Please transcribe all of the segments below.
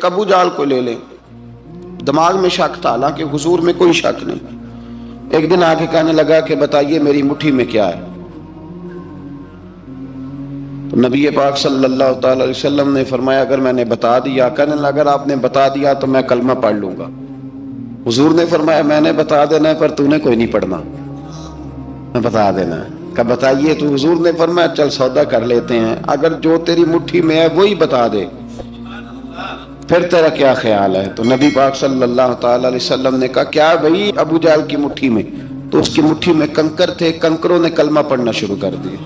ایک ابو جال کو لے لیں، دماغ میں شک تھا، حالانکہ حضور میں کوئی شک نہیں۔ ایک دن آ کے کہنے لگا کہ بتائیے میری مٹھی میں کیا ہے؟ تو نبی پاک صلی اللہ تعالی علیہ وسلم نے فرمایا اگر میں نے بتا دیا، کہنے لگا اگر آپ نے بتا دیا تو میں کلمہ پڑھ لوں گا۔ حضور نے فرمایا میں نے بتا دینا ہے پر تو نے کوئی نہیں پڑھنا، میں بتا دینا ہے۔ کہ بتائیے، تو حضور نے فرمایا چل سودا کر لیتے ہیں، اگر جو تیری مٹھی میں ہے وہی بتا دے پھر تیرا کیا خیال ہے؟ تو نبی پاک صلی اللہ تعالی علیہ وسلم نے کہا کیا بھائی ابو جہل کی مٹھی میں؟ تو اس کی مٹھی میں کنکر تھے، کنکروں نے کلمہ پڑھنا شروع کر دیا۔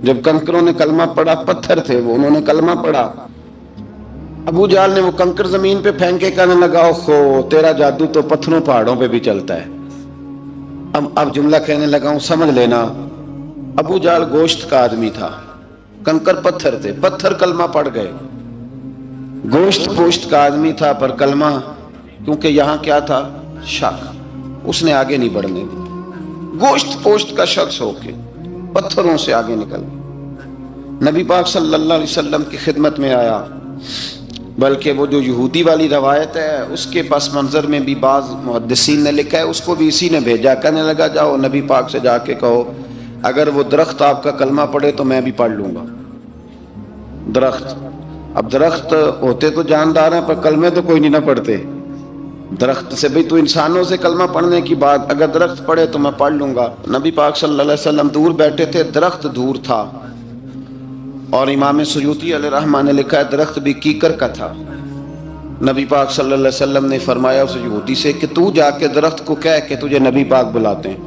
جب کنکروں نے کلمہ پڑھا، پتھر تھے وہ، انہوں نے کلمہ پڑھا، ابو جہل نے وہ کنکر زمین پہ پھینکے، کہنے لگا اوہو تیرا جادو تو پتھروں پہاڑوں پہ بھی چلتا ہے۔ اب جملہ کہنے لگا ہوں سمجھ لینا، ابو جہل گوشت کا آدمی تھا، کنکر پتھر تھے، پتھر کلمہ پڑھ گئے۔ گوشت پوشت کا آدمی تھا پر کلمہ، کیونکہ یہاں کیا تھا؟ شک، اس نے آگے نہیں بڑھنے دی۔ گوشت پوشت کا شخص ہو کے پتھروں سے آگے نکل گیا، نبی پاک صلی اللہ علیہ وسلم کی خدمت میں آیا۔ بلکہ وہ جو یہودی والی روایت ہے اس کے پس منظر میں بھی بعض محدثین نے لکھا ہے، اس کو بھی اسی نے بھیجا، کہنے لگا جاؤ نبی پاک سے جا کے کہو اگر وہ درخت آپ کا کلمہ پڑھے تو میں بھی پڑھ لوں گا۔ درخت، اب درخت ہوتے تو جاندار ہیں پر کلمے تو کوئی نہیں نہ پڑھتے۔ درخت سے بھی تو انسانوں سے کلمہ پڑھنے کی بات، اگر درخت پڑھے تو میں پڑھ لوں گا۔ نبی پاک صلی اللہ علیہ وسلم دور بیٹھے تھے، درخت دور تھا، اور امام سیوطی علیہ رحمہ نے لکھا ہے درخت بھی کیکر کا تھا۔ نبی پاک صلی اللہ علیہ وسلم نے فرمایا اس یہودی سے کہ تو جا کے درخت کو کہہ کہ تجھے نبی پاک بلاتے ہیں۔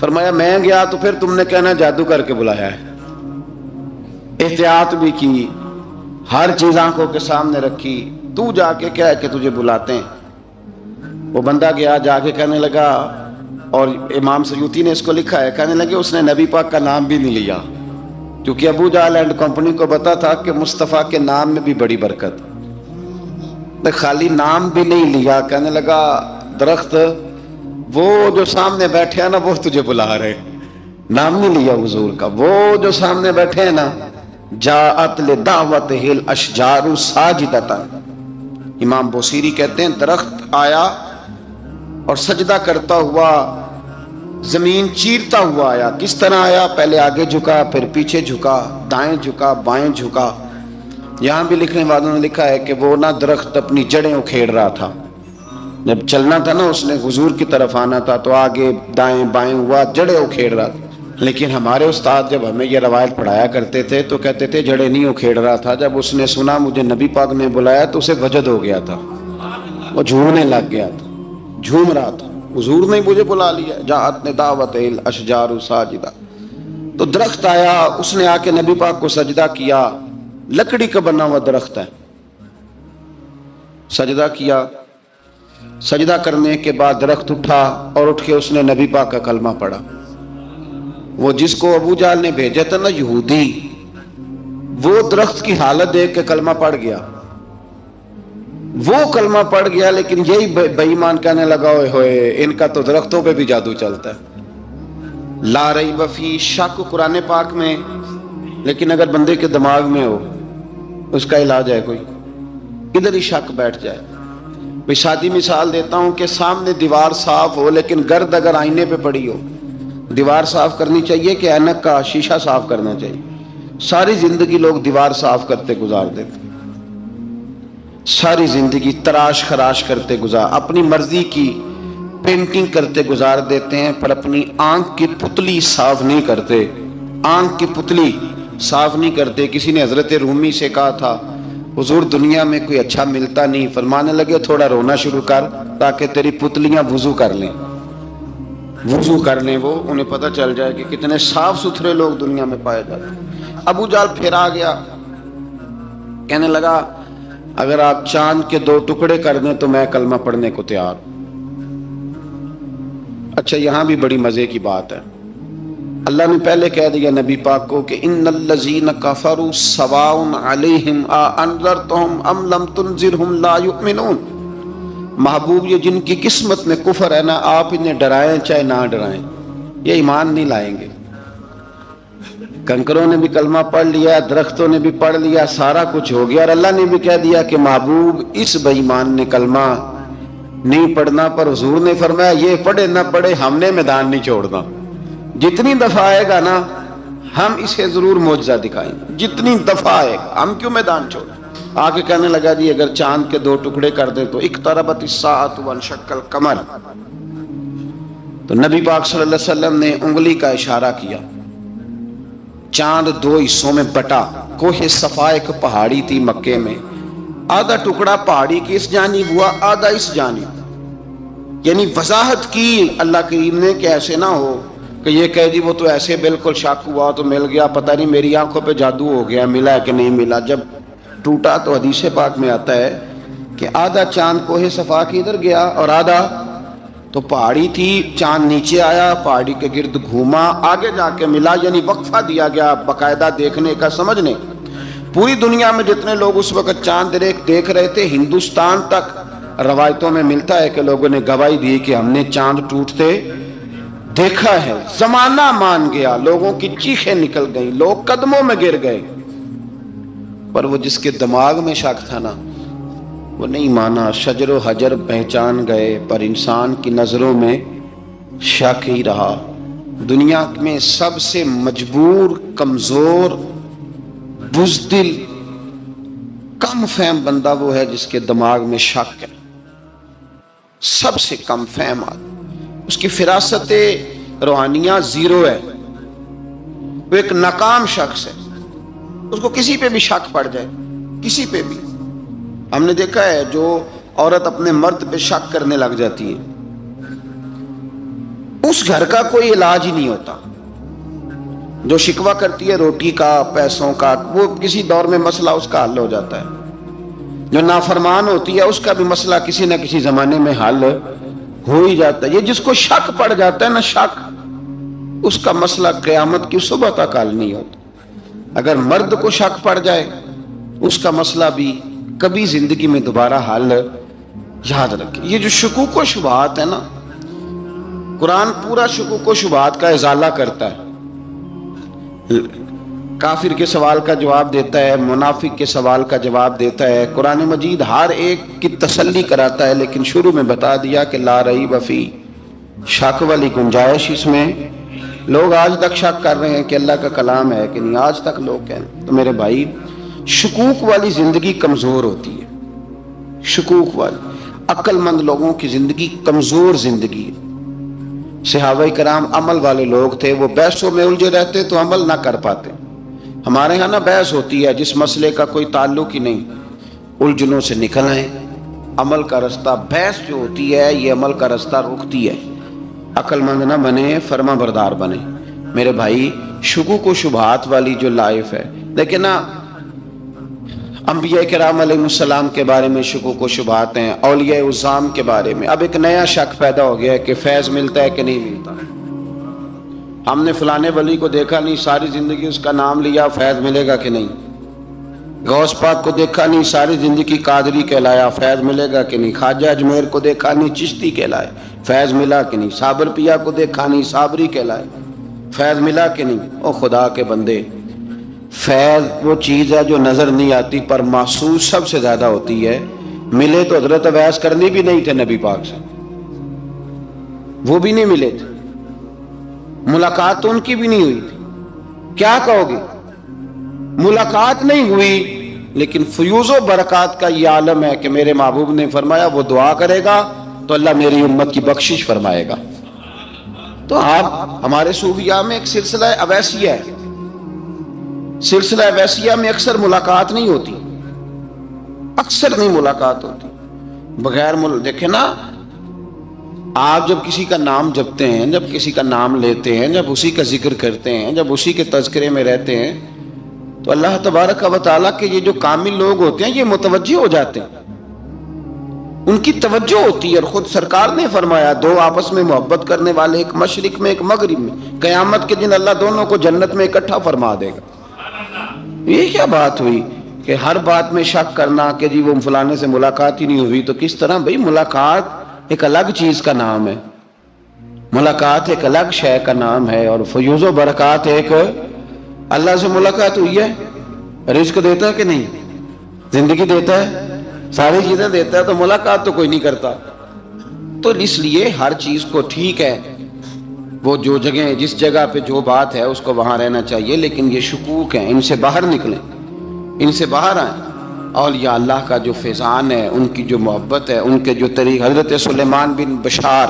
فرمایا میں گیا تو پھر تم نے کہنا جادو کر کے بلایا ہے۔ احتیاط بھی کی، ہر چیز آنکھوں کے سامنے رکھی، تو جا کے کہہ کہ تجھے بلاتے ہیں۔ وہ بندہ گیا، جا کے کہنے لگا، اور امام سیوطی نے اس کو لکھا ہے، کہنے لگے اس نے نبی پاک کا نام بھی نہیں لیا، کیونکہ ابو جہل اینڈ کمپنی کو پتا تھا کہ مصطفیٰ کے نام میں بھی بڑی برکت، خالی نام بھی نہیں لیا۔ کہنے لگا درخت وہ جو سامنے بیٹھے ہیں نا وہ تجھے بلا رہے، نام نہیں لیا حضور کا، وہ جو سامنے بیٹھے ہیں نا، جاءت لدعوتہ الاشجار ساجدۃ، امام بوصیری کہتے ہیں درخت آیا اور سجدہ کرتا ہوا، زمین چیرتا ہوا آیا۔ کس طرح آیا؟ پہلے آگے جھکا، پھر پیچھے جھکا، دائیں جھکا، بائیں جھکا۔ یہاں بھی لکھنے والوں نے لکھا ہے کہ وہ نہ درخت اپنی جڑیں اکھیڑ رہا تھا، جب چلنا تھا نا اس نے حضور کی طرف آنا تھا تو آگے دائیں بائیں ہوا، جڑیں اکھیڑ رہا تھا۔ لیکن ہمارے استاد جب ہمیں یہ روایت پڑھایا کرتے تھے تو کہتے تھے جڑیں نہیں اکھیڑ رہا تھا، جب اس نے سنا مجھے نبی پاک نے بلایا تو اسے وجد ہو گیا تھا، وہ جھومنے لگ گیا تھا، جھوم رہا تھا، حضور نے مجھے بلا لیا، جاءت لدعوتہ الاشجار ساجدہ۔ تو درخت آیا، اس نے آ کے نبی پاک کو سجدہ کیا، لکڑی کا بنا ہوا درخت ہے، سجدہ کیا۔ سجدہ کرنے کے بعد درخت اٹھا اور اٹھ کے اس نے نبی پاک کا کلمہ پڑھا۔ وہ جس کو ابو جہل نے بھیجا تھا نا یہودی، وہ درخت کی حالت دیکھ کے کلمہ پڑھ گیا، وہ کلمہ پڑھ گیا، لیکن یہی بے ایمان کہنے لگا اوئے ہوئے ان کا تو درختوں پہ بھی جادو چلتا ہے۔ لا ریب فی، شک قرآن پاک میں، لیکن اگر بندے کے دماغ میں ہو اس کا علاج ہے کوئی، ادھر ہی شک بیٹھ جائے۔ میں سادی مثال دیتا ہوں کہ سامنے دیوار صاف ہو لیکن گرد اگر آئینے پہ پڑی ہو، دیوار صاف کرنی چاہیے کہ اینک کا شیشہ صاف کرنا چاہیے؟ ساری زندگی لوگ دیوار صاف کرتے گزار دیتے، ساری زندگی تراش خراش کرتے گزار، اپنی مرضی کی پینٹنگ کرتے گزار دیتے ہیں، پر اپنی آنکھ کی پتلی صاف نہیں کرتے، آنکھ کی پتلی صاف نہیں کرتے۔ کسی نے حضرت رومی سے کہا تھا حضور دنیا میں کوئی اچھا ملتا نہیں، فرمانے لگے تھوڑا رونا شروع کر تاکہ تیری پتلیاں وضو کر لیں، وضو کر لیں، وہ انہیں پتہ چل جائے کہ کتنے صاف ستھرے لوگ دنیا میں پائے جاتے ہیں۔ ابو جہل پھر آ گیا، کہنے لگا اگر آپ چاند کے 2 ٹکڑے کر دیں تو میں کلمہ پڑھنے کو تیار ہوں۔ اچھا یہاں بھی بڑی مزے کی بات ہے، اللہ نے پہلے کہہ دیا نبی پاک کو کہ ان الذین کفروا سواء علیہم اانذرتہم ام لم تنذرہم لا یؤمنون، محبوب یہ جن کی قسمت میں کفر ہے نا، آپ انہیں ڈرائیں چاہے نہ ڈرائیں، یہ ایمان نہیں لائیں گے۔ کنکروں نے بھی کلمہ پڑھ لیا، درختوں نے بھی پڑھ لیا، سارا کچھ ہو گیا، اور اللہ نے بھی کہہ دیا کہ محبوب اس بے ایمان نے کلمہ نہیں پڑھنا، پر حضور نے فرمایا یہ پڑھے نہ پڑھے ہم نے میدان نہیں چھوڑنا، جتنی دفعہ آئے گا نا ہم اسے ضرور معجزہ دکھائیں گے، جتنی دفعہ آئے گا ہم کیوں میدان چھوڑیں۔ آگے کہنے لگا جی اگر چاند کے 2 ٹکڑے کر دے تو اقتربت الساعۃ وانشق القمر، تو نبی پاک صلی اللہ علیہ وسلم نے انگلی کا اشارہ کیا، چاند 2 حصوں میں بٹا۔ کوہ صفا ایک پہاڑی تھی مکے میں، آدھا ٹکڑا پہاڑی کی اس جانب ہوا، آدھا اس جانب، یعنی وضاحت کی اللہ کریم نے کہ ایسے نہ ہو کہ یہ کہہ دی وہ تو ایسے بالکل شک ہوا تو مل گیا، پتہ نہیں میری آنکھوں پہ جادو ہو گیا، ملا ہے کہ نہیں ملا۔ جب ٹوٹا تو حدیث پاک میں آتا ہے کہ آدھا چاند کوہ صفا کی ادھر گیا اور آدھا تو پہاڑی تھی، چاند نیچے آیا، پہاڑی کے گرد گھوما، آگے جا کے ملا، یعنی وقفہ دیا گیا باقاعدہ دیکھنے کا، سمجھنے۔ پوری دنیا میں جتنے لوگ اس وقت چاند دیکھ رہے تھے، ہندوستان تک روایتوں میں ملتا ہے کہ لوگوں نے گواہی دی کہ ہم نے چاند ٹوٹتے دیکھا ہے۔ زمانہ مان گیا، لوگوں کی چیخیں نکل گئیں، لوگ قدموں میں گر گئے، پر وہ جس کے دماغ میں شک تھا نا وہ نہیں مانا۔ شجر و حجر پہچان گئے پر انسان کی نظروں میں شک ہی رہا۔ دنیا میں سب سے مجبور، کمزور، بزدل، کم فہم بندہ وہ ہے جس کے دماغ میں شک ہے، سب سے کم فہم آدمی، اس کی فراست روحانیہ زیرو ہے، وہ ایک ناکام شخص ہے، اس کو کسی پہ بھی شک پڑ جائے، کسی پہ بھی۔ ہم نے دیکھا ہے جو عورت اپنے مرد پہ شک کرنے لگ جاتی ہے اس گھر کا کوئی علاج ہی نہیں ہوتا۔ جو شکوہ کرتی ہے روٹی کا، پیسوں کا، وہ کسی دور میں مسئلہ اس کا حل ہو جاتا ہے۔ جو نافرمان ہوتی ہے اس کا بھی مسئلہ کسی نہ کسی زمانے میں حل ہو ہی جاتا ہے۔ یہ جس کو شک پڑ جاتا ہے نا، شک، اس کا مسئلہ قیامت کی صبح تک حل نہیں ہوتا۔ اگر مرد کو شک پڑ جائے اس کا مسئلہ بھی کبھی زندگی میں دوبارہ حل، یاد رکھیں۔ یہ جو شکوک و شبہات ہے نا، قرآن پورا شکوک و شبہات کا ازالہ کرتا ہے، کافر کے سوال کا جواب دیتا ہے، منافق کے سوال کا جواب دیتا ہے۔ قرآن مجید ہر ایک کی تسلی کراتا ہے، لیکن شروع میں بتا دیا کہ لا ریب فی، شک والی گنجائش اس میں۔ لوگ آج تک شک کر رہے ہیں کہ اللہ کا کلام ہے کہ نہیں، آج تک لوگ کہیں۔ تو میرے بھائی، شکوک والی زندگی کمزور ہوتی ہے، شکوک والی، عقل مند لوگوں کی زندگی کمزور زندگی ہے۔ صحابہ کرام عمل والے لوگ تھے، وہ بحثوں میں الجھے رہتے تو عمل نہ کر پاتے۔ ہمارے ہاں نا بحث ہوتی ہے جس مسئلے کا کوئی تعلق ہی نہیں، الجھنوں سے نکل آئیں، عمل کا رستہ، بحث جو ہوتی ہے یہ عمل کا رستہ روکتی ہے۔ عقل مند نہ بنے، فرما بردار بنے۔ میرے بھائی، شکوک و شبہات والی جو لائف ہے، لیکن نا انبیاء کرام علیہ السلام کے بارے میں شکوک و شبہات ہیں، اولیاء عظام کے بارے میں۔ اب ایک نیا شک پیدا ہو گیا ہے کہ فیض ملتا ہے کہ نہیں ملتا۔ ہم نے فلانے ولی کو دیکھا نہیں، ساری زندگی اس کا نام لیا، فیض ملے گا کہ نہیں؟ غوث پاک کو دیکھا نہیں، ساری زندگی قادری کہلایا، فیض ملے گا کہ نہیں؟ خواجہ اجمیر کو دیکھا نہیں، چشتی کہلائے، فیض ملا کہ نہیں؟ صابر پیا کو دیکھا نہیں، صابری کہلائے، فیض ملا کہ نہیں؟ او خدا کے بندے، فیض وہ چیز ہے جو نظر نہیں آتی پر محسوس سب سے زیادہ ہوتی ہے۔ ملے تو حضرت اویس کرنی بھی نہیں تھے نبی پاک سے، وہ بھی نہیں ملے تھے، ملاقات تو ان کی بھی نہیں ہوئی تھی۔ کیا کہو گے؟ ملاقات نہیں ہوئی، لیکن فیوز و برکات کا یہ عالم ہے کہ میرے محبوب نے فرمایا وہ دعا کرے گا تو اللہ میری امت کی بخشش فرمائے گا۔ تو آپ ہمارے صوفیاء میں ایک سلسلہ اویسیہ ہے، سلسلہ اویسیہ میں اکثر ملاقات نہیں ہوتی، اکثر نہیں ملاقات ہوتی بغیر دیکھیں نا، آپ جب کسی کا نام جپتے ہیں، جب کسی کا نام لیتے ہیں، جب اسی کا ذکر کرتے ہیں، جب اسی کے تذکرے میں رہتے ہیں تو اللہ تبارک و تعالیٰ کے یہ جو کامل لوگ ہوتے ہیں یہ متوجہ ہو جاتے ہیں، ان کی توجہ ہوتی ہے۔ اور خود سرکار نے فرمایا 2 آپس میں محبت کرنے والے، ایک مشرق میں ایک مغرب میں، قیامت کے دن اللہ دونوں کو جنت میں اکٹھا فرما دے گا۔ یہ کیا بات ہوئی کہ ہر بات میں شک کرنا کہ جی وہ فلانے سے ملاقات ہی نہیں ہوئی؟ تو کس طرح بھئی؟ ملاقات ایک الگ چیز کا نام ہے، ملاقات ایک الگ شے کا نام ہے، اور فیوز و برکات ایک اللہ سے ملاقات ہوئی ہے؟ رزق دیتا ہے کہ نہیں؟ زندگی دیتا ہے، ساری چیزیں دیتا ہے، تو ملاقات تو کوئی نہیں کرتا۔ تو اس لیے ہر چیز کو ٹھیک ہے، وہ جو جگہ جس جگہ پہ جو بات ہے اس کو وہاں رہنا چاہیے، لیکن یہ شکوک ہیں، ان سے باہر نکلیں، ان سے باہر آئیں۔ اولیاء اللہ کا جو فیضان ہے، ان کی جو محبت ہے، ان کے جو طریق، حضرت سلیمان بن بشار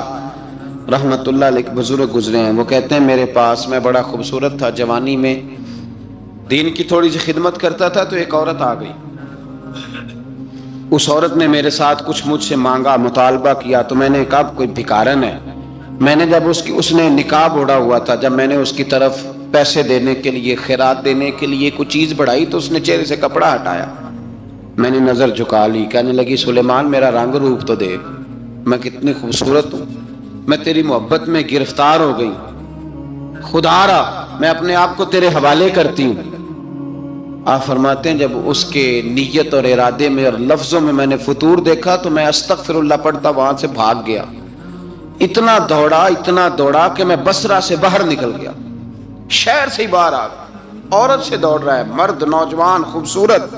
رحمت اللہ علیہ بزرگ گزرے ہیں، وہ کہتے ہیں میرے پاس، میں بڑا خوبصورت تھا جوانی میں، دین کی تھوڑی سی خدمت کرتا تھا، تو ایک عورت آ گئی، اس عورت نے میرے ساتھ کچھ مجھ سے مانگا، مطالبہ کیا، تو میں نے کہا کوئی بھکارن ہے۔ میں نے جب اس نے نقاب اوڑھا ہوا تھا، جب میں نے اس کی طرف پیسے دینے کے لیے، خیرات دینے کے لیے کوئی چیز بڑھائی، تو اس نے چہرے سے کپڑا ہٹایا، میں نے نظر جھکا لی، کہنے لگی سلیمان میرا رنگ روپ تو دیکھ، میں کتنی خوبصورت ہوں، میں تیری محبت میں گرفتار ہو گئی، خدا را میں اپنے آپ کو تیرے حوالے کرتی ہوں۔ آپ فرماتے ہیں جب اس کے نیت اور ارادے میں اور لفظوں میں میں نے فطور دیکھا، تو میں استغفر اللہ پڑھتا وہاں سے بھاگ گیا، اتنا دوڑا کہ میں بصرہ سے باہر نکل گیا، شہر سے ہی باہر آ گیا، عورت سے دوڑ رہا ہے، مرد، نوجوان، خوبصورت۔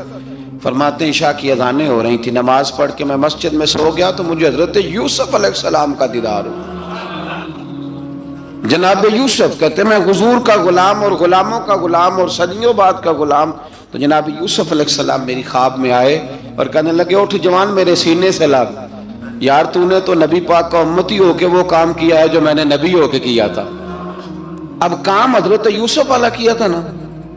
فرماتے ہیں عشاء کی اذانیں ہو رہی تھی، نماز پڑھ کے میں مسجد میں سو گیا، تو مجھے حضرت یوسف علیہ السلام کا دیدار ہوا۔ جناب یوسف کہتے ہیں میں حضور کا غلام اور غلاموں کا غلام اور صدیوں بعد کا غلام، تو جناب یوسف علیہ السلام میری خواب میں آئے اور کہنے لگے اٹھ جوان، میرے سینے سے لگ، یار تو نے تو نبی پاک کا امتی ہو کے وہ کام کیا ہے جو میں نے نبی ہو کے کیا تھا۔ اب کام حضرت یوسف والا کیا تھا نا،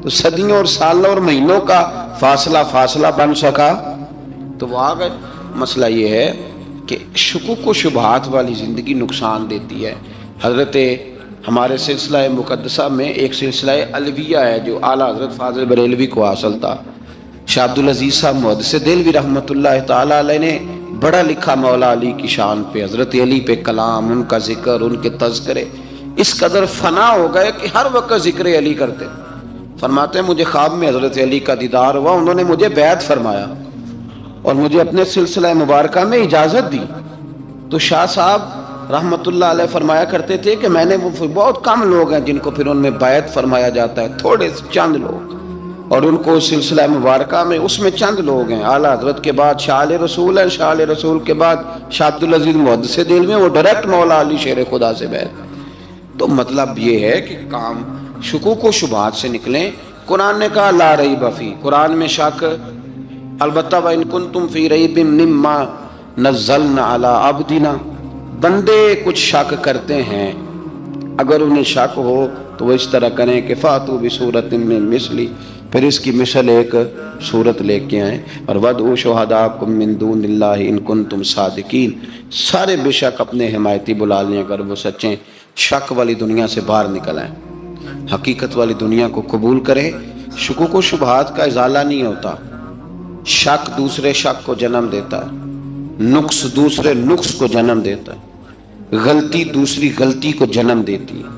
تو صدیوں اور سالوں اور مہینوں کا فاصلہ بن سکا، تو وہ آ گئے۔ مسئلہ یہ ہے کہ شکوک و شبہات والی زندگی نقصان دیتی ہے۔ حضرت ہمارے سلسلہ مقدسہ میں ایک سلسلہ علویہ ہے جو اعلیٰ حضرت فاضل بریلوی کو حاصل تھا، شاہ عبدالعزیز صاحب محدث دہلوی رحمۃ اللہ تعالی علیہ نے بڑا لکھا مولا علی کی شان پہ، حضرت علی پہ کلام، ان کا ذکر، ان کے تذکرے اس قدر فنا ہو گئے کہ ہر وقت ذکر علی کرتے۔ فرماتے ہیں مجھے خواب میں حضرت علی کا دیدار ہوا، انہوں نے مجھے بیعت فرمایا اور مجھے اپنے سلسلہ مبارکہ میں اجازت دی۔ تو شاہ صاحب رحمت اللہ علیہ فرمایا کرتے تھے کہ میں نے وہ بہت کم لوگ ہیں جن کو پھر ان میں بیعت فرمایا جاتا ہے، تھوڑے چند لوگ، اور ان کو سلسلہ مبارکہ میں اس میں چند لوگ ہیں۔ اعلیٰ حضرت کے بعد شاہ رسول ہے، شاہ رسول کے بعد شاہ عبدالعزیز محدث دہلوی، وہ ڈائریکٹ مولا علی شیر خدا سے بیعت۔ تو مطلب یہ ہے کہ کام شکوک و شبہات سے نکلیں۔ قرآن نے کہا لا ریب فی، قرآن میں شک البتہ وَإِن كُنتُمْ فِي رَيْبٍ مِّمَّا نَزَّلْنَا عَلَىٰ عَبْدِنَا، بندے کچھ شک کرتے ہیں، اگر انہیں شک ہو تو وہ اس طرح کریں کہ فَأْتُوا بِسُورَةٍ مِّن مِّثْلِهِ، پھر اس کی مثل ایک صورت لے کے آئیں، اور وَادْعُوا شُهَدَاءَكُم مِّن دُونِ اللَّهِ إِن كُنتُمْ صَادِقِينَ، سارے بے شک اپنے حمایتی بلا لیں اگر وہ سچیں۔ شک والی دنیا سے باہر نکل آئیں، حقیقت والی دنیا کو قبول کریں۔ شکوک و شبہات کا ازالہ نہیں ہوتا، شک دوسرے شک کو جنم دیتا ہے، نقص دوسرے نقص کو جنم دیتا ہے، غلطی دوسری غلطی کو جنم دیتی ہے۔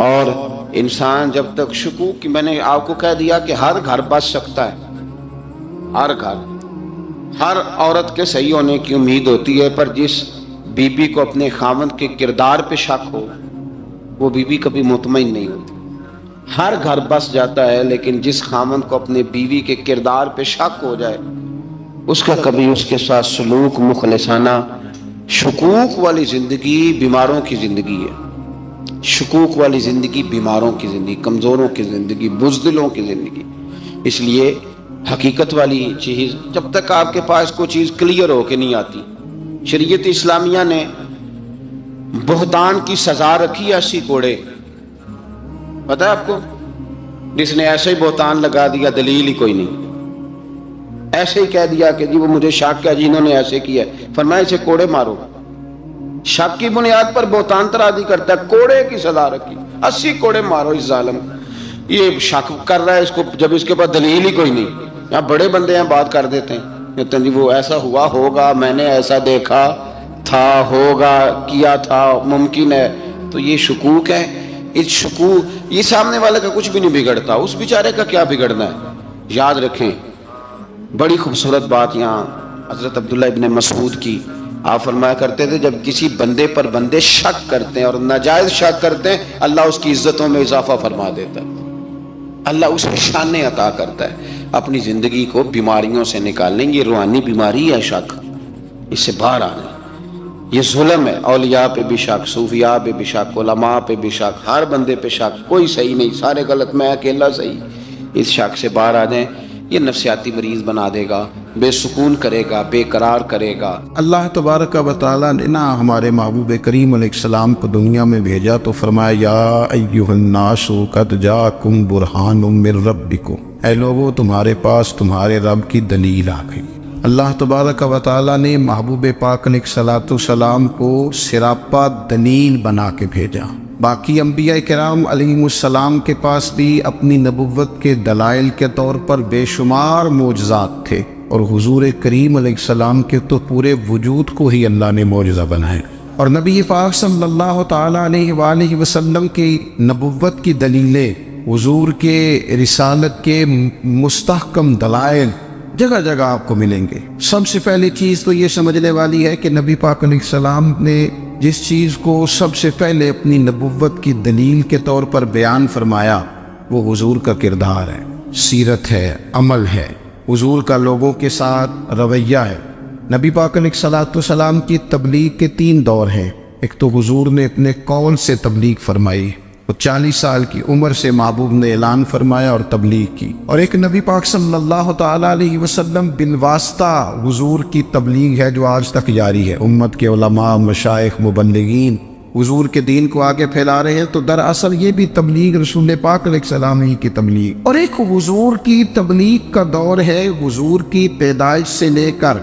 اور انسان جب تک شکوک کی، میں نے آپ کو کہہ دیا کہ ہر گھر بس سکتا ہے، ہر گھر، ہر عورت کے صحیح ہونے کی امید ہوتی ہے، پر جس بی بی کو اپنے خاوند کے کردار پہ شک ہو وہ بی بی کبھی مطمئن نہیں ہوتی۔ ہر گھر بس جاتا ہے، لیکن جس خاوند کو اپنے بیوی کے کردار پہ شک ہو جائے اس کا کبھی اس کے ساتھ سلوک مخلصانہ۔ شکوک والی زندگی بیماروں کی زندگی ہے، شکوک والی زندگی بیماروں کی زندگی، کمزوروں کی زندگی، بزدلوں کی زندگی۔ اس لیے حقیقت والی چیز جب تک آپ کے پاس کوئی چیز کلیئر ہو کے نہیں آتی، شریعت اسلامیہ نے بہتان کی سزا رکھی 80 کوڑے، پتہ ہے آپ کو؟ جس نے ایسے ہی بہتان لگا دیا، دلیل ہی کوئی نہیں، ایسے ہی کہہ دیا کہ جی وہ مجھے شک ہے جی انہوں نے ایسے کیا، فرمایا اسے کوڑے مارو۔ شک کی بنیاد پر بہتان ترازی کرتا ہے، کوڑے کی سزا رکھی، 80 کوڑے مارو اس ظالم۔ یہ شک کر رہا ہے اس کو، جب اس کے پاس دلیل ہی کوئی نہیں۔ یہاں بڑے بندے ہیں بات کر دیتے ہیں، کہتے ہیں جی وہ ایسا ہوا ہوگا، میں نے ایسا دیکھا تھا، ہوگا، کیا تھا، ممکن ہے۔ تو یہ شکوک ہے۔ اس شکوک، یہ سامنے والے کا کچھ بھی نہیں بگڑتا، اس بیچارے کا کیا بگڑنا ہے۔ یاد رکھیں بڑی خوبصورت بات یہاں حضرت عبداللہ ابن مسعود کی، آپ فرمایا کرتے تھے جب کسی بندے پر بندے شک کرتے ہیں اور ناجائز شک کرتے ہیں، اللہ اس کی عزتوں میں اضافہ فرما دیتا ہے۔ اللہ اسے شانیں عطا کرتا ہے اپنی زندگی کو بیماریوں سے نکالنے. یہ روحانی بیماری ہے شک، اس سے باہر آنا. یہ ظلم ہے، اولیاء پہ بھی شک، صوفیاء پہ بھی شک، علماء پہ بھی شک، ہر بندے پہ شک، کوئی صحیح نہیں، سارے غلط، میں اکیلا صحیح. اس شک سے باہر آ جائیں. یہ نفسیاتی مریض بنا دے گا، بے سکون کرے گا، بے قرار کرے گا. اللہ تبارک و تعالیٰ نے نا ہمارے محبوب کریم علیہ السلام کو دنیا میں بھیجا تو فرمایا یا ایھا الناس قد جاءکم برہان من ربکم، اے لوگو تمہارے پاس تمہارے رب کی دلیل آ گئی. اللہ تبارک و تعالیٰ نے محبوب پاک علیہ السلام کو سراپا دلیل بنا کے بھیجا. باقی انبیاء کرام علیہم السلام کے پاس بھی اپنی نبوت کے دلائل کے طور پر بے شمار معجزات تھے، اور حضور کریم علیہ السلام کے تو پورے وجود کو ہی اللہ نے معجزہ بنایا. اور نبی پاک صلی اللہ تعالیٰ علیہ وآلہ وسلم کی نبوت کی دلیلیں، حضور کے رسالت کے مستحکم دلائل جگہ جگہ آپ کو ملیں گے. سب سے پہلی چیز تو یہ سمجھنے والی ہے کہ نبی پاک علیہ السلام نے جس چیز کو سب سے پہلے اپنی نبوت کی دلیل کے طور پر بیان فرمایا وہ حضور کا کردار ہے، سیرت ہے، عمل ہے، حضور کا لوگوں کے ساتھ رویہ ہے. نبی پاک علیہ السلام کی تبلیغ کے 3 دور ہیں. ایک تو حضور نے اپنے قول سے تبلیغ فرمائی، وہ 40 سال کی عمر سے محبوب نے اعلان فرمایا اور تبلیغ کی. اور ایک نبی پاک صلی اللہ تعالیٰ علیہ وسلم بالواسطہ حضور کی تبلیغ ہے جو آج تک جاری ہے. امت کے علماء، مشائخ، مبلغین حضور کے دین کو آگے پھیلا رہے ہیں، تو دراصل یہ بھی تبلیغ رسول پاک علیہ السلام ہی کی تبلیغ. اور ایک حضور کی تبلیغ کا دور ہے حضور کی پیدائش سے لے کر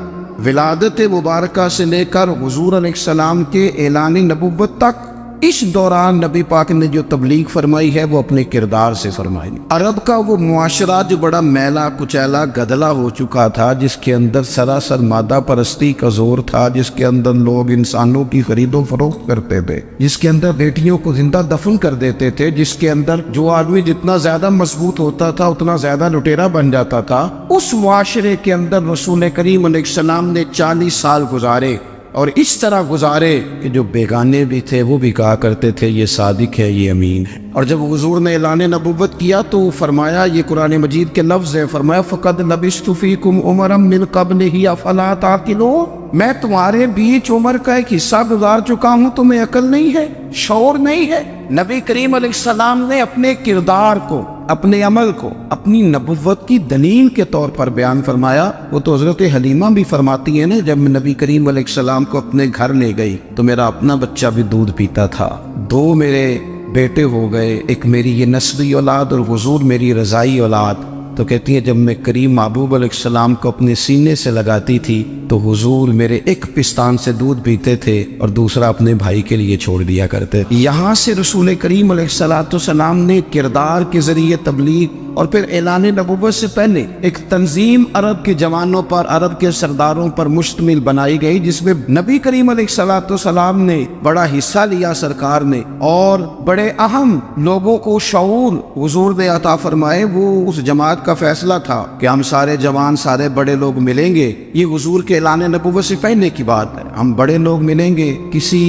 ولادت مبارکہ سے لے کر حضور علیہ السلام کے اعلان نبوت تک. اس دوران نبی پاک نے جو تبلیغ فرمائی ہے وہ اپنے کردار سے فرمائی. عرب کا وہ معاشرہ جو بڑا میلا کچیلا گدلا ہو چکا تھا، جس کے اندر سراسر مادہ پرستی کا زور تھا، جس کے اندر لوگ انسانوں کی خرید و فروخت کرتے تھے، جس کے اندر بیٹیوں کو زندہ دفن کر دیتے تھے، جس کے اندر جو آدمی جتنا زیادہ مضبوط ہوتا تھا اتنا زیادہ لٹیرا بن جاتا تھا، اس معاشرے کے اندر رسول کریم علیہ السلام نے 40 سال گزارے. اور اس طرح گزارے کہ جو بیگانے بھی تھے وہ بھی کہا کرتے تھے یہ صادق ہے، یہ امین ہے. اور جب حضور نے اعلان نبوت کیا تو فرمایا، یہ قرآن مجید کے لفظ ہے، فرمایا فَقَدْ لَبِثْتُ فِيكُمْ عُمَرًا مِّن قَبْلِهِ أَفَلَا تَعْقِلُونَ، میں تمہارے بیچ عمر کا ایک حصہ گزار چکا ہوں، تمہیں عقل نہیں ہے، شعور نہیں ہے. نبی کریم علیہ السلام نے اپنے کردار کو، اپنے عمل کو اپنی نبوت کی دلیل کے طور پر بیان فرمایا. وہ تو حضرت حلیمہ بھی فرماتی ہیں نا، جب میں نبی کریم علیہ السلام کو اپنے گھر لے گئی تو میرا اپنا بچہ بھی دودھ پیتا تھا، 2 میرے بیٹے ہو گئے، ایک میری یہ نسبی اولاد اور حضور میری رضائی اولاد. تو کہتی ہیں جب میں کریم محبوب علیہ السلام کو اپنے سینے سے لگاتی تھی تو حضور میرے ایک پستان سے دودھ پیتے تھے اور دوسرا اپنے بھائی کے لیے چھوڑ دیا کرتے. یہاں سے رسول کریم علیہ السلام نے کردار کے ذریعے تبلیغ اور پھر اعلان نبوت سے پہلے ایک تنظیم عرب کے جوانوں پر، عرب کے سرداروں پر مشتمل بنائی گئی، جس میں نبی کریم علیہ السلام نے بڑا حصہ لیا سرکار نے، اور بڑے اہم لوگوں کو شعور حضور نے عطا فرمائے. وہ اس جماعت کا فیصلہ تھا کہ ہم سارے جوان، سارے بڑے لوگ ملیں گے. یہ حضور کے اعلان نبوت سے پہلے کی بات ہے. ہم بڑے لوگ ملیں گے، کسی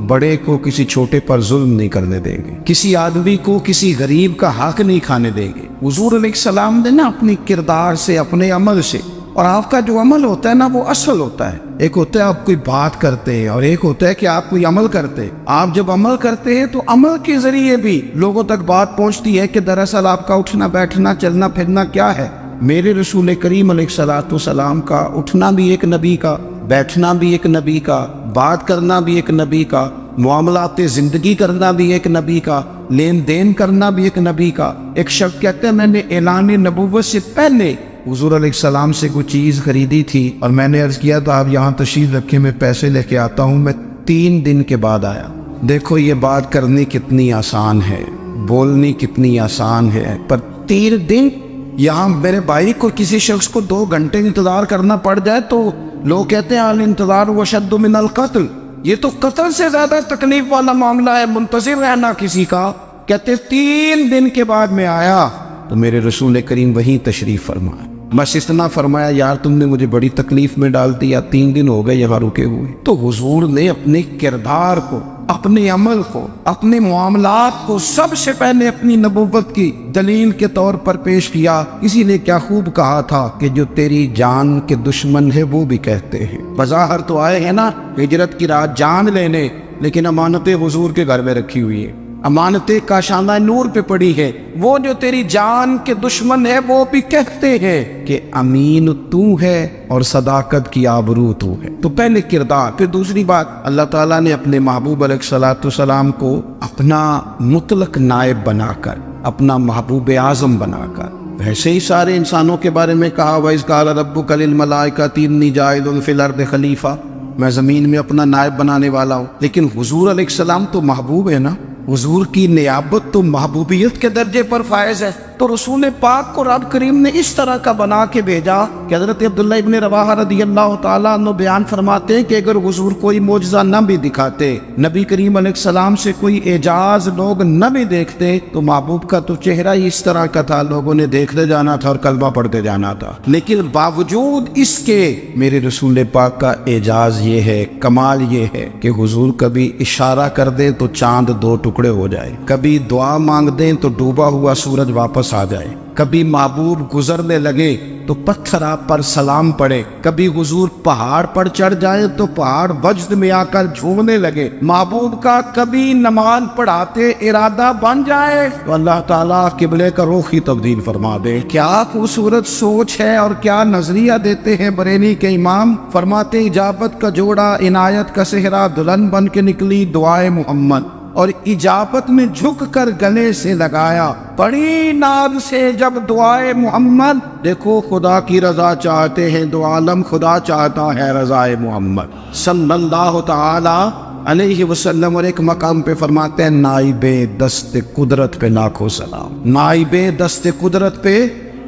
بڑے کو کسی چھوٹے پر ظلم نہیں کرنے دیں گے، کسی آدمی کو کسی غریب کا حق نہیں کھانے دیں گے. حضور علیہ السلام نے نا اپنی کردار سے، اپنے عمل سے، اور آپ کا جو عمل ہوتا ہے نا وہ اصل ہوتا ہے. ایک ہوتا ہے آپ کوئی بات کرتے ہیں اور ایک ہوتا ہے کہ آپ کوئی عمل کرتے ہیں. آپ جب عمل کرتے ہیں تو عمل کے ذریعے بھی لوگوں تک بات پہنچتی ہے کہ دراصل آپ کا اٹھنا بیٹھنا چلنا پھرنا کیا ہے. میرے رسول کریم علیہ السلام کا اٹھنا بھی ایک نبی کا، بیٹھنا بھی ایک نبی کا، بات کرنا بھی ایک نبی کا، معاملات زندگی کرنا بھی ایک نبی کا، لین دین کرنا بھی ایک نبی کا. ایک شخص کہتے ہیں میں نے اعلان نبوت سے پہلے حضور علیہ السلام سے کوئی چیز خریدی تھی اور میں نے عرض کیا تھا آپ یہاں تشریف رکھے، میں پیسے لے کے آتا ہوں. میں 3 دن کے بعد آیا. دیکھو یہ بات کرنی کتنی آسان ہے، بولنی کتنی آسان ہے، پر 3 دن یہاں میرے بھائی کو کسی شخص کو 2 گھنٹے انتظار کرنا پڑ جائے تو لوگ کہتے ہیں الانتظار وشد من القتل، یہ تو قتل سے زیادہ تکلیف والا معاملہ ہے منتظر رہنا کسی کا. کہتے 3 دن کے بعد میں آیا تو میرے رسول کریم وہیں تشریف فرمایا. بس اتنا فرمایا یار تم نے مجھے بڑی تکلیف میں ڈال دیا، 3 دن ہو گئے یہاں رکے ہوئے. تو حضور نے اپنے کردار کو، اپنے عمل کو، اپنے معاملات کو سب سے پہلے اپنی نبوت کی دلیل کے طور پر پیش کیا۔ کسی نے کیا خوب کہا تھا کہ جو تیری جان کے دشمن ہے وہ بھی کہتے ہیں، بظاہر تو آئے ہیں نا ہجرت کی رات جان لینے، لیکن امانتیں حضور کے گھر میں رکھی ہوئی ہیں، امانتیں کاشانہ نور پہ پڑی ہے۔ وہ جو تیری جان کے دشمن ہے وہ بھی کہتے ہیں کہ امین تو ہے اور صداقت کی آبرو تو ہے۔ تو پہلے کردار، پھر دوسری بات، اللہ تعالیٰ نے اپنے محبوب علیہ الصلوۃ والسلام کو اپنا مطلق نائب بنا کر، اپنا محبوب اعظم بنا کر، ویسے ہی سارے انسانوں کے بارے میں کہا وَإِذْ قَالَ رَبُّكَ لِلْمَلَائِكَةِ إِنِّي جَاعِلٌ فِي الْأَرْضِ خَلِيفَةً، میں زمین میں اپنا نائب بنانے والا ہوں۔ لیکن حضور علیہ السلام تو محبوب ہے نا، حضور کی نیابت تو محبوبیت کے درجے پر فائز ہے۔ تو رسول پاک کو رب کریم نے اس طرح کا بنا کے بھیجا کہ حضرت عبداللہ ابن رواحہ رضی اللہ تعالیٰ عنہ بیان فرماتے ہیں کہ اگر حضور کوئی معجزہ نہ بھی دکھاتے، نبی کریم علیہ السلام سے کوئی اعجاز لوگ نہ بھی دیکھتے، تو محبوب کا تو چہرہ ہی اس طرح کا تھا، لوگوں نے دیکھتے جانا تھا اور کلمہ پڑھتے جانا تھا۔ لیکن باوجود اس کے میرے رسول پاک کا اعجاز یہ ہے، کمال یہ ہے کہ حضور کبھی اشارہ کر دیں تو چاند دو ٹکڑے ہو جائے، کبھی دعا مانگ دیں تو ڈوبا ہوا سورج واپس آ جائے، کبھی محبوب گزرنے لگے تو پتھر آپ پر سلام پڑے، کبھی حضور پہاڑ پر چڑھ جائے تو پہاڑ وجد میں آ کر جھومنے لگے، محبوب کا کبھی نماز پڑھاتے ارادہ بن جائے تو اللہ تعالیٰ قبلے کا رخ ہی تبدیل فرما دے۔ کیا خوبصورت سوچ ہے اور کیا نظریہ دیتے ہیں بریلی کے امام، فرماتے اجابت کا جوڑا عنایت کا صحرا دلہن بن کے نکلی دعائے محمد، اور اجابت میں جھک کر گلے سے لگایا بڑی ناز سے جب دعائے محمد، دیکھو خدا کی رضا چاہتے ہیں، دو عالم خدا چاہتا ہے رضائے محمد صلی اللہ تعالی علیہ وسلم۔ اور ایک مقام پہ فرماتے ہیں نائب دست قدرت پہ لاکھوں سلام، نائب دست قدرت پہ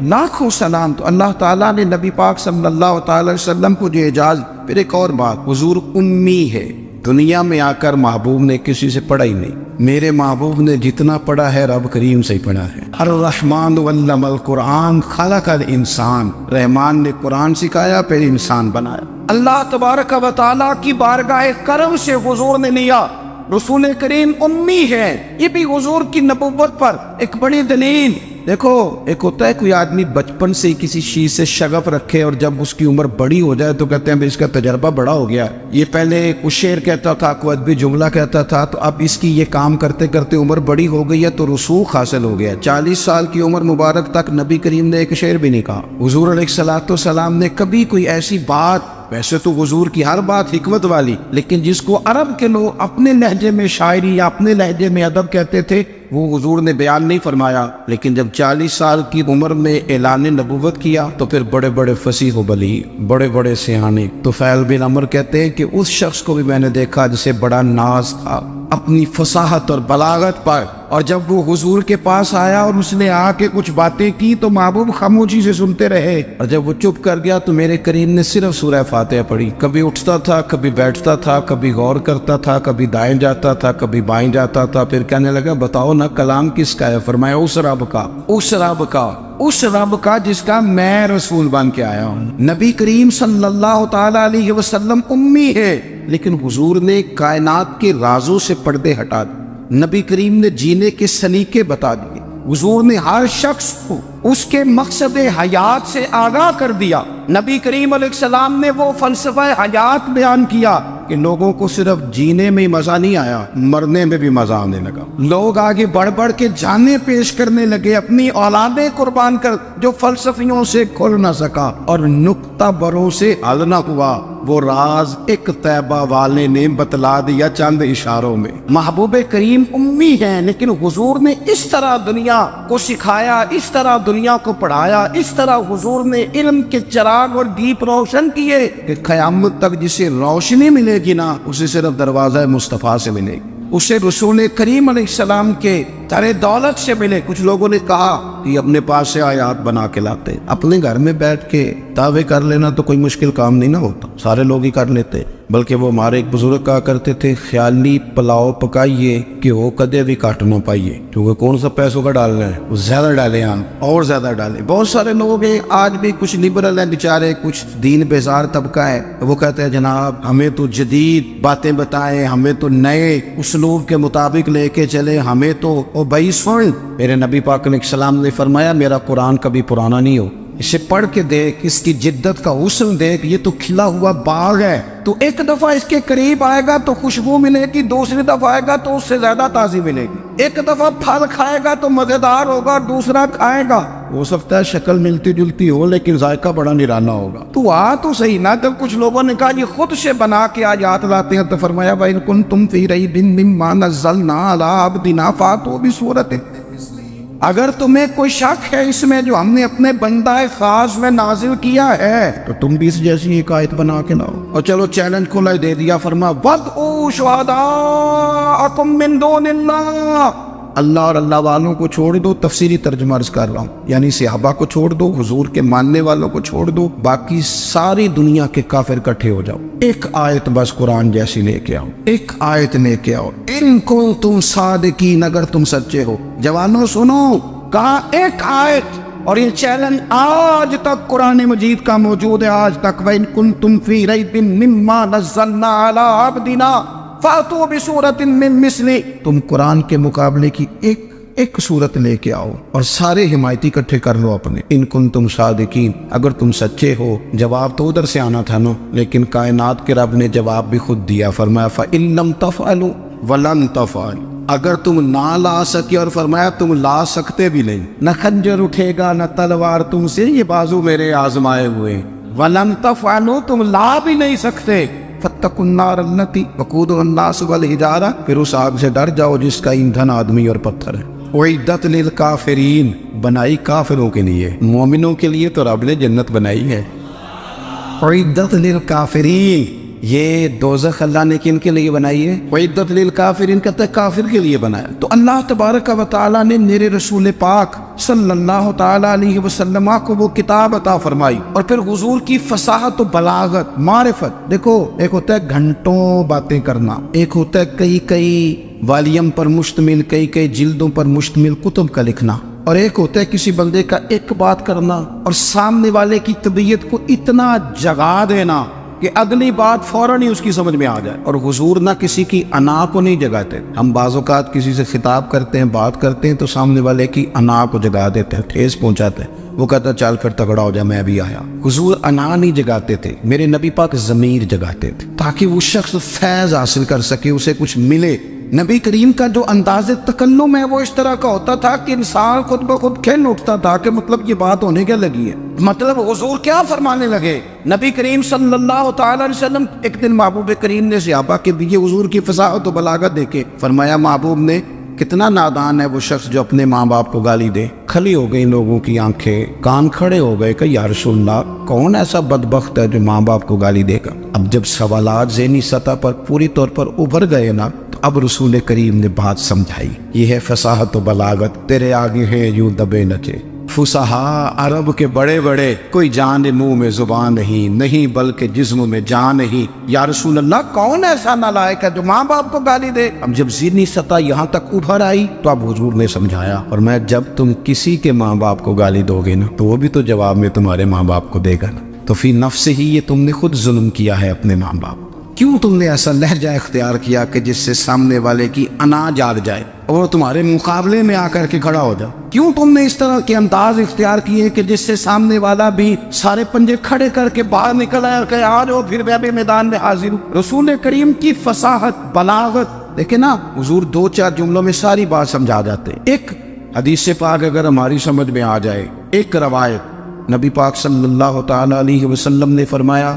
لاکھوں سلام۔ تو اللہ تعالیٰ نے نبی پاک صلی اللہ تعالی وسلم کو جو اعجاز۔ پھر ایک اور بات، حضور امی ہے، دنیا میں آ کر محبوب نے کسی سے پڑھا ہی نہیں، میرے محبوب نے جتنا پڑھا ہے رب کریم سے ہی پڑھا ہے۔ الرحمن علم القرآن خلق الانسان، رحمان نے قرآن سکھایا پھر انسان بنایا۔ اللہ تبارک و تعالیٰ کی بارگاہ کرم سے حضور نے لیا، رسول کریم امی ہے، یہ بھی حضور کی نبوت پر ایک بڑی دلیل۔ دیکھو ایک ہوتا ہے کوئی آدمی بچپن سے کسی چیز سے شغف رکھے اور جب اس کی عمر بڑی ہو جائے تو کہتے ہیں اس کا تجربہ بڑا ہو گیا، یہ پہلے کچھ شعر کہتا تھا، کوئی ادبی جملہ کہتا تھا، تو اب اس کی یہ کام کرتے کرتے عمر بڑی ہو گئی ہے تو رسوخ حاصل ہو گیا۔ 40 سال کی عمر مبارک تک نبی کریم نے ایک شعر بھی نہیں کہا۔ حضور علیہ الصلوۃ والسلام نے کبھی کوئی ایسی بات، ویسے تو حضور کی ہر بات حکمت والی، لیکن جس کو عرب کے لوگ اپنے لہجے میں شاعری یا اپنے لہجے میں ادب کہتے تھے، وہ حضور نے بیان نہیں فرمایا۔ لیکن جب 40 سال کی عمر میں اعلان نبوت کیا تو پھر بڑے بڑے فصیح و بلیغ، بڑے بڑے سیانے طفیل بن عمر کہتے ہیں کہ اس شخص کو بھی میں نے دیکھا جسے بڑا ناز تھا اپنی فصاحت اور بلاغت پر، اور جب وہ حضور کے پاس آیا اور اس نے آ کے کچھ باتیں کی تو محبوب خاموشی سے سنتے رہے، اور جب وہ چپ کر گیا تو میرے کریم نے صرف سورہ فاتحہ پڑھی۔ کبھی اٹھتا تھا، کبھی بیٹھتا تھا، کبھی غور کرتا تھا، کبھی دائیں جاتا تھا، کبھی بائیں جاتا تھا، پھر کہنے لگا بتاؤ نا کلام کس کا ہے؟ فرمایا اس رب کا، اس رب کا، اس رب کا جس کا میں رسول بن کے آیا ہوں۔ نبی کریم صلی اللہ تعالی علیہ وسلم امی ہے، لیکن حضور نے کائنات کے رازوں سے پردے ہٹا دیے، نبی کریم نے جینے کے سلیقے بتا دیے، حضور نے ہر شخص کو اس کے مقصد حیات سے آگاہ کر دیا۔ نبی کریم علیہ السلام نے وہ فلسفہ حیات بیان کیا کہ لوگوں کو صرف جینے میں مزہ نہیں آیا، مرنے میں بھی مزہ آنے لگا۔ لوگ آگے بڑھ بڑھ کے جانیں پیش کرنے لگے، اپنی اولادیں قربان کر، جو فلسفیوں سے کھل نہ سکا اور نقطہ بروں سے حل نہ ہوا، وہ راز ایک طیبہ والے نے بتلا دیا چند اشاروں میں۔ محبوب کریم امی ہیں، لیکن حضور نے اس طرح دنیا کو سکھایا، اس طرح دنیا کو پڑھایا، اس طرح حضور نے علم کے چراغ اور دیپ روشن کیے کہ قیامت تک جسے روشنی ملے گی نا، اسے صرف دروازہ مصطفیٰ سے ملے گی، اسے رسول کریم علیہ السلام کے سارے دولت سے ملے. کچھ لوگوں نے کہا کہ اپنے پاس سے آیات بنا کے لاتے. اپنے گھر میں بیٹھ کے دعوے کر لینا تو کوئی مشکل کام نہیں نہ ہوتا, سارے لوگ ہی کر لیتے. بلکہ وہ ہمارے ایک بزرگ کہا کرتے تھے, خیالی پلاؤ پکائیے کہ وہ کدے بھی کاٹ نہ پائیے, کیونکہ کون سا پیسوں کا ڈالنا ہے, وہ زیادہ ڈالیں آپ اور زیادہ ڈالیں. بہت سارے لوگ ہیں آج بھی, کچھ لبرل ہیں بیچارے, کچھ دین بیزار طبقہ ہے, وہ کہتے ہیں جناب ہمیں تو جدید باتیں بتائیں, ہمیں تو نئے اسلوب کے مطابق لے کے چلے, ہمیں تو او بھائی سن, میرے نبی پاک علیہ السلام نے فرمایا میرا قرآن کبھی پرانا نہیں ہو, اسے پڑھ کے دیکھ, اس کی جدت کا حسن دیکھ, یہ تو کھلا ہوا باغ ہے, تو ایک دفعہ اس کے قریب آئے گا تو خوشبو ملے گی, دوسری دفعہ آئے گا تو اس سے زیادہ تازی ملے گی, ایک دفعہ پھل کھائے گا تو مزیدار ہوگا, دوسرا کھائے گا ہو سکتا ہے شکل ملتی جلتی ہو لیکن ذائقہ بڑا نرالا ہوگا. تو تو صحیح نا. جب کچھ لوگوں نے کہا یہ خود سے بنا کے آیات لاتے ہیں تو فرمایا وَإِن كُنتُمْ فِي رَيْبٍ مِّمَّا نَزَّلْنَا عَلَىٰ عَبْدِنَا فَأْتُوا بِسُورَةٍ, اگر تمہیں کوئی شک ہے اس میں جو ہم نے اپنے بندہ خاص میں نازل کیا ہے تو تم بھی اس جیسی ایک آیت بنا کے لاؤ. اور چلو چیلنج کھلا دے دیا, فرما وَادْعُوا شُهَدَاءَكُم مِّن دُونِ اللَّهِ, اللہ اور اللہ والوں کو چھوڑ دو, تفسیری ترجمہ عرض کر رہا ہوں, یعنی صحابہ کو چھوڑ دو, حضور کے ماننے والوں کو چھوڑ دو, باقی ساری دنیا کے کافر اکٹھے ہو جاؤ, ایک آیت بس قرآن جیسی لے کے آؤ, ایک آیت لے کے آؤ. ان کنتم صادقین, اگر تم سچے ہو. جوانوں سنو, کہا ایک آیت, اور یہ چیلنج آج تک قرآن مجید کا موجود ہے, آج تک. وَإِن كُنتُمْ فِي رَيْبٍ مِّمَّا نَزَّلْنَا عَلَىٰ عَبْدِنَا فَأْتُوا بِسُورَةٍ مِّن مِّثْلِهِ, تم قرآن کے مقابلے کی ایک صورت لے کے آؤ اور سارے حمایتی اکٹھے کر لو اپنے. ان کنتم صادقین, اگر تم سچے ہو. جواب تو ادھر سے آنا تھا نا, لیکن کائنات کے رب نے جواب بھی خود دیا, فرمایا فَإِن لَّمْ تَفْعَلُوا وَلَن تَفْعَلُوا, اگر تم نہ لا سکے, اور فرمایا تم لا سکتے بھی نہیں, نہ خنجر اٹھے گا نہ تلوار تم سے, یہ بازو میرے آزمائے ہوئے. وَلَن تَفْعَلُوا, تم لا بھی نہیں سکتے. فَاتَّقُوا النَّارَ الَّتِي وَقُودُهَا النَّاسُ وَالْحِجَارَةُ, پھر اس آگ سے ڈر جاؤ جس کا ایندھن آدمی اور پتھر ہے. اُعِدَّتْ لِلْكَافِرِينَ, بنائی کافروں کے لیے, مومنوں کے لیے تو رب نے جنت بنائی ہے. اُعِدَّتْ لِلْكَافِرِينَ, یہ دوزخ اللہ نے کن کے لیے بنائی ہے؟ اُعِدَّتْ لِلْكَافِرِينَ کہتے ہیں کافر کے لیے بنایا. تو اللہ تبارک و تعالیٰ نے میرے رسول پاک صلی اللہ تعالیٰ علیہ وسلم کو وہ کتاب عطا فرمائی, اور پھر حضور کی فصاحت و بلاغت, معرفت. دیکھو ایک ہوتا ہے گھنٹوں باتیں کرنا, ایک ہوتا ہے کئی والیم پر مشتمل, کئی جلدوں پر مشتمل کتب کا لکھنا, اور ایک ہوتا ہے کسی بندے کا ایک بات کرنا اور سامنے والے کی طبیعت کو اتنا جگا دینا کہ اگلی بات فوراً ہی اس کی سمجھ میں آ جائے. اور حضور نہ کسی کی انا کو نہیں جگاتے. ہم بعض اوقات کسی سے خطاب کرتے ہیں, بات کرتے ہیں تو سامنے والے کی انا کو جگا دیتے ہیں, ٹھیس پہنچاتے ہیں, وہ کہتا چل کر تگڑا ہو جا میں بھی آیا. حضور انا نہیں جگاتے تھے, میرے نبی پاک ضمیر جگاتے تھے تاکہ وہ شخص فیض حاصل کر سکے, اسے کچھ ملے. نبی کریم کا جو انداز تکلم ہے وہ اس طرح کا ہوتا تھا کہ انسان خود بخود کھل اٹھتا تھا کہ مطلب یہ بات ہونے کیا لگی ہے, مطلب حضور کیا فرمانے لگے. نبی کریم صلی اللہ تعالی علیہ وسلم, ایک دن محبوب کریم نے صحابہ کے دیے حضور کی فصاحت و بلاغت دیکھے, فرمایا محبوب نے کتنا نادان ہے وہ شخص جو اپنے ماں باپ کو گالی دے. کھلی ہو گئی لوگوں کی آنکھیں, کان کھڑے ہو گئے کہ یا رسول اللہ کون ایسا بدبخت ہے جو ماں باپ کو گالی دے گا. اب جب سوالات ذہنی سطح پر پوری طور پر ابھر گئے نا, اب رسول کریم نے بات سمجھائی. یہ ہے فصاحت و بلاغت, تیرے آگے ہے یوں دبے نچے. فصحا عرب کے بڑے بڑے, کوئی جان منہ میں زبان نہیں بلکہ جسم میں جان نہیں. یا رسول اللہ کون ایسا نالائق ہے جو ماں باپ کو گالی دے. اب جب ذہنی سطح یہاں تک ابھر آئی تو اب حضور نے سمجھایا, اور میں جب تم کسی کے ماں باپ کو گالی دو گے نا تو وہ بھی تو جواب میں تمہارے ماں باپ کو دے گا نا. تو فی نفس ہی یہ تم نے خود ظلم کیا ہے اپنے ماں باپ. کیوں تم نے ایسا لہجہ اختیار کیا کہ جس سے سامنے والے کی انا جاگ جائے اور تمہارے مقابلے میں آ کر کے کھڑا ہو جائے؟ کیوں تم نے اس طرح کے انداز اختیار کیے کہ جس سے سامنے والا بھی سارے پنجے کھڑے کر کے باہر نکل آئے اور کہ آ جاؤ پھر میں بھی میدان میں حاضر ہوں. رسول کریم کی فصاحت بلاغت دیکھیں نا, حضور 2-4 جملوں میں ساری بات سمجھا جاتے. ایک حدیث پاک اگر ہماری سمجھ میں آ جائے, ایک روایت, نبی پاک صلی اللہ تعالی علیہ وسلم نے فرمایا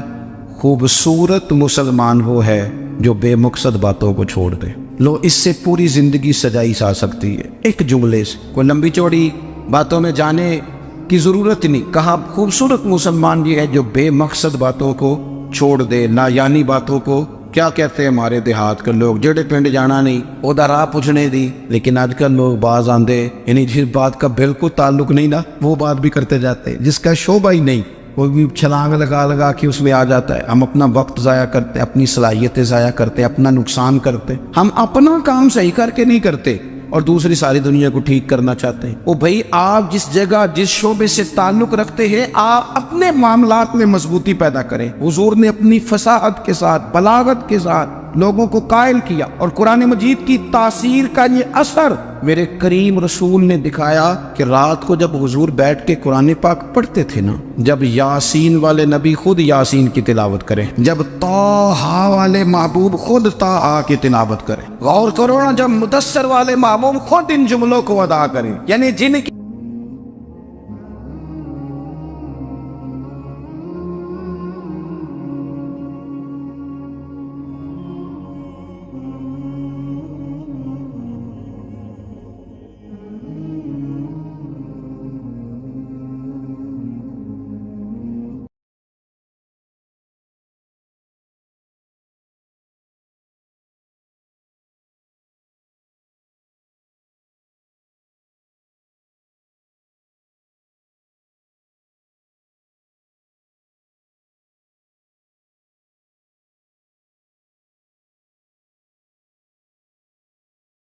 خوبصورت مسلمان وہ ہے جو بے مقصد باتوں کو چھوڑ دے. لو اس سے پوری زندگی سجائی جا سکتی ہے ایک جملے سے. کوئی لمبی چوڑی باتوں میں جانے کی ضرورت نہیں. کہا خوبصورت مسلمان یہ ہے جو بے مقصد باتوں کو چھوڑ دے, لا یعنی باتوں کو کیا کہتے ہیں ہمارے دیہات کے لوگ جڑے پنڈ جانا نہیں وہ راہ پوچھنے دی، لیکن آج کل لوگ باز آندے یعنی جس بات کا بالکل تعلق نہیں نا وہ بات بھی کرتے جاتے ہیں، جس کا شعبہ ہی نہیں وہ بھی چھلانگ لگا کے اس میں آ جاتا ہے۔ ہم اپنا وقت ضائع کرتے ہیں، اپنی صلاحیتیں ضائع کرتے ہیں، اپنا نقصان کرتے ہیں، ہم اپنا کام صحیح کر کے نہیں کرتے اور دوسری ساری دنیا کو ٹھیک کرنا چاہتے ہیں۔ وہ بھائی آپ جس جگہ جس شعبے سے تعلق رکھتے ہیں آپ اپنے معاملات میں مضبوطی پیدا کریں۔ حضور نے اپنی فصاحت کے ساتھ بلاغت کے ساتھ لوگوں کو قائل کیا، اور قرآن مجید کی تاثیر کا یہ اثر میرے کریم رسول نے دکھایا کہ رات کو جب حضور بیٹھ کے قرآن پاک پڑھتے تھے نا، جب یاسین والے نبی خود یاسین کی تلاوت کریں، جب طٰہٰ والے محبوب خود طٰہٰ کی تلاوت کریں، غور کرو نا جب مدثر والے محبوب خود ان جملوں کو ادا کریں، یعنی جن کی